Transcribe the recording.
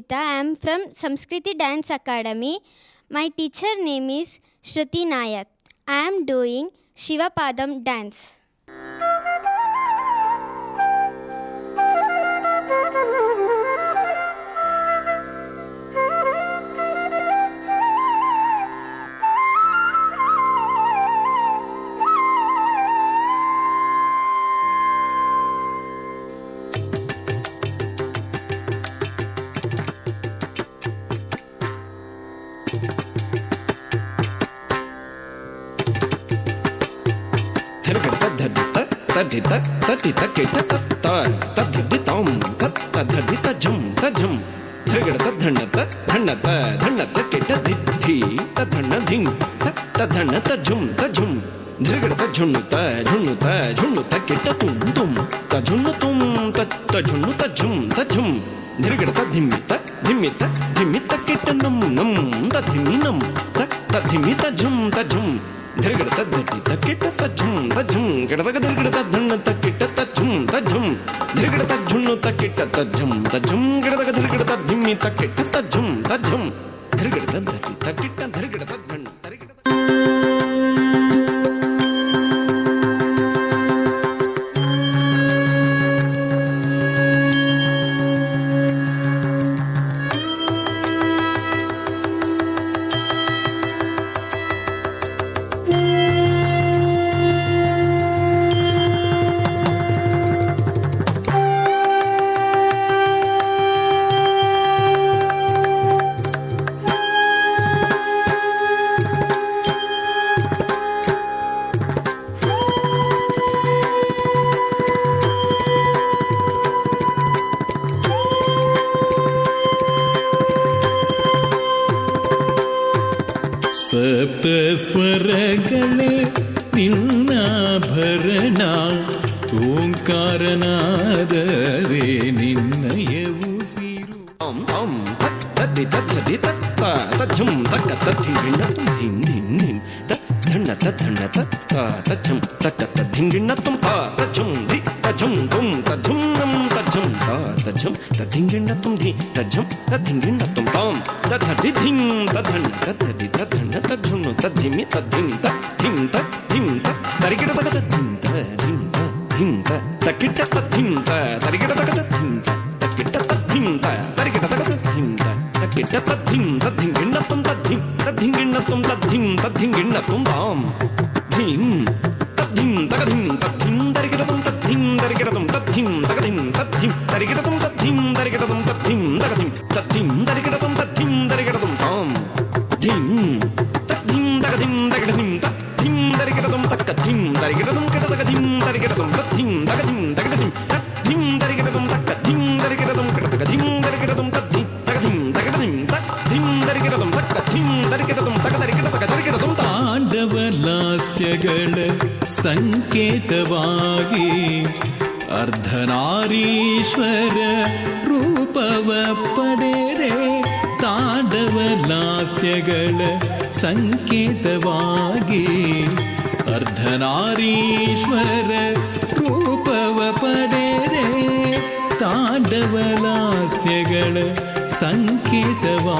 Rajita. I am from Samskriti Dance Academy. My teacher name is Shruti Nayak. I am doing Shivapadam dance. ತದ್ದಿತ ತದ್ದಿತ ಕೆಟ್ಟ ತತ್ತ ತದ್ದಿತಾಂ ತದ್ದಿತ ಝಂ ತಝಂ ಧೃಗಡತ ಧಣ್ಣತ ಧಣ್ಣತ ಧಣ್ಣತ ಕೆಟ್ಟ ದಿದ್ಧಿ ತದ್ಧಣ್ಣ ಧಿಂ ತದ್ಧಣ್ಣತ ಝುಂ ತಝುಂ ಧೃಗಡತ ಝುಣ್ಣುತ ಝುಣ್ಣುತ ಝುಣ್ಣುತ ಕೆಟ್ಟ ತುಂ ತುಂ ತಝುಣ್ಣುತುಂ ತಝುಣ್ಣುತ ಝುಂ ತಝುಂ ಧೃಗಡತ ಧಿಮ್ಮಿತ ಧಿಮ್ಮಿತ ಧಿಮ್ಮಿತ ಕೆಟ್ಟ ನಂ ನಂ ತಧಿಮಿ ನಂ ತಧಿಮಿತ ಝುಂ ತಝುಂ ಧೃಗಡತ ಧದ್ದಿತ ಕೆಟ್ಟ ತಝುಂ ತಝುಂ ಗಿಡದಗ ಧೃಗಡತ ಧಣ್ಣತ ಕೆಟ್ಟ ತಝುಂ ತಝುಂ ಧೃಗಡತ ಝುಣ್ಣುತ ಕೆಟ್ಟ ತಝುಂ ತಝುಂ ಗಿಡದಗ ಧೃಗಡತ ಧಿಮ್ಮಿತ ಕೆಟ್ಟ ತಝುಂ ತಝುಂ ಧೃಗಡತ ಧದ್ದಿತ ಕೆಟ್ಟ ಧೃಗಡತ ಧಣ್ಣ ಧೃಗಡತ ಸಪ್ತಸ್ವರಗಳೇ ನಿನ್ನಾಭರಣ ಓಂಕಾರನಾದವೇ ನಿನ್ನಯ ಉಸಿರು. ಓಂ ಓಂ ತದ್ದಿ ತದ್ದಿ ತತ್ತ ತಜ್ಜಂ ತಕ್ಕ ತದ್ಧಿಂಗಿಣ್ಣ ತುಂ ಧಿಂ ಧಿಂ ಧಿಂ ತದ್ಧಣ್ಣ ತದ್ಧಣ್ಣ ತತ್ತ ತಜ್ಜಂ ತಕ್ಕ ತದ್ಧಿಂಗಿಣ್ಣ ತುಂ ತಜ್ಜಂ ಧಿ ತಜ್ಜಂ ತುಂ ತಜ್ಜಂ ನಂ ತಜ್ಜಂ ತಜ್ಜಂ ತದ್ಧಿಂಗಿಣ್ಣ ತುಂ ಧಿ ತಜ್ಜಂ ತದ್ಧಿಂಗಿಣ್ಣ ತುಂ ತಾಂ ತದ್ಧಿ ಧಿಂ ತದ್ಧಣ್ಣ ತದ್ಧಿ ತದ್ಧಣ್ಣ ತಜ್ಜುಣ್ಣು ತದ್ಧಿಮಿ ತದ್ಧಿಂ ತದ್ಧಿಂ ತದ್ಧಿಂ ತರಿಗಿಡ ತಗದ ಧಿಂ ತಧಿಂ ತದ್ಧಿಂ ತಕ್ಕಿಟ್ಟ ತದ್ಧಿಂ ತರಿಗಿಡ ತಗದ ಧಿಂ ತಕ್ಕಿಟ್ಟ ತದ್ಧಿಂ ತರಿಗಿಡ ತಗದ ಧಿಂ ತಕ್ಕಿಟ್ಟ ತದ್ಧಿಂ ತದ್ಧಿಂಗಿಣ್ಣ ತುಂ ತದ್ಧಿಂ ತದ್ಧಿಂಗಿಣ್ಣ ತುಂ ತದ್ಧಿಂ ತದ್ಧಿಂಗಿಣ್ಣ ತುಂ ತಾಂ ಧಿಂ ತದ್ಧಿಂ ತಗಧಿಂ ತದ್ಧಿಂ ತರಿಗಿಡ ತುಂ ತದ್ಧಿಂ ತರಿಗಿಡ ತುಂ ತದ್ಧಿಂ ತಗಧಿಂ ತದ್ಧಿಂ ತರಿಗಿಡ ತುಂ ತದ್ಧಿಂ ತರಿಗಿಡ ತುಂ ತದ್ಧಿಂ ತಗಧಿಂ ತದ್ಧಿಂ ತರಿಗಿಡ ತುಂ ತದ್ಧಿಂ ತರಿಗಿಡ ತುಂ ತಾಂ ಧಿಂ ತದ್ಧಿಂ ತಗಧಿಂ ತರಿಗಿಡ ಧಿಂ ತದ್ಧಿಂ ತರಿಗಿಡ ತುಂ ತಕ್ಕಧಿಂ ತರಿಗಿಡ ತುಂ ಕೆಟ ತಗಧಿಂ ತರಿಗಿಡ ತುಂ ತದ್ಧಿಂ ತಗಧಿಂ ತರಿಗಿಡ ಧಿಂ ತದ್ಧಿಂ ತರಿಗಿಡ ತುಂ ತಕ್ಕಧಿಂ ತರಿಗಿಡ ತುಂ ಕೆಟ ತಗಧಿಂ ತರಿಗಿಡ ತುಂ ತದ್ಧಿಂ ತಗಧಿಂ ತರಿಗಿಡ ಧಿಂ ತದ್ಧಿಂ ತರಿಗಿಡ ತುಂ ತಕ್ಕಧಿಂ ತರಿಗಿಡ ತುಂ ತಗ ತರಿಗಿಡ ತಗ ತರಿಗಿಡ ತುಂ ತಾಂಡವ ಲಾಸ್ಯಗಳ ಸಂಕೇತವಾಗಿ ಅರ್ಧನಾರೀಶ್ವರ ರೂಪವ ಪಡೆದೆ. ತಾಂಡವ ಲಾಸ್ಯಗಳ ಸಂಕೇತವಾಗಿ ಅರ್ಧನಾರೀಶ್ವರ ರೂಪವ ಪಡೆದೆ. ತಾಂಡವ ಲಾಸ್ಯಗಳ ಸಂಕೇತವಾಗಿ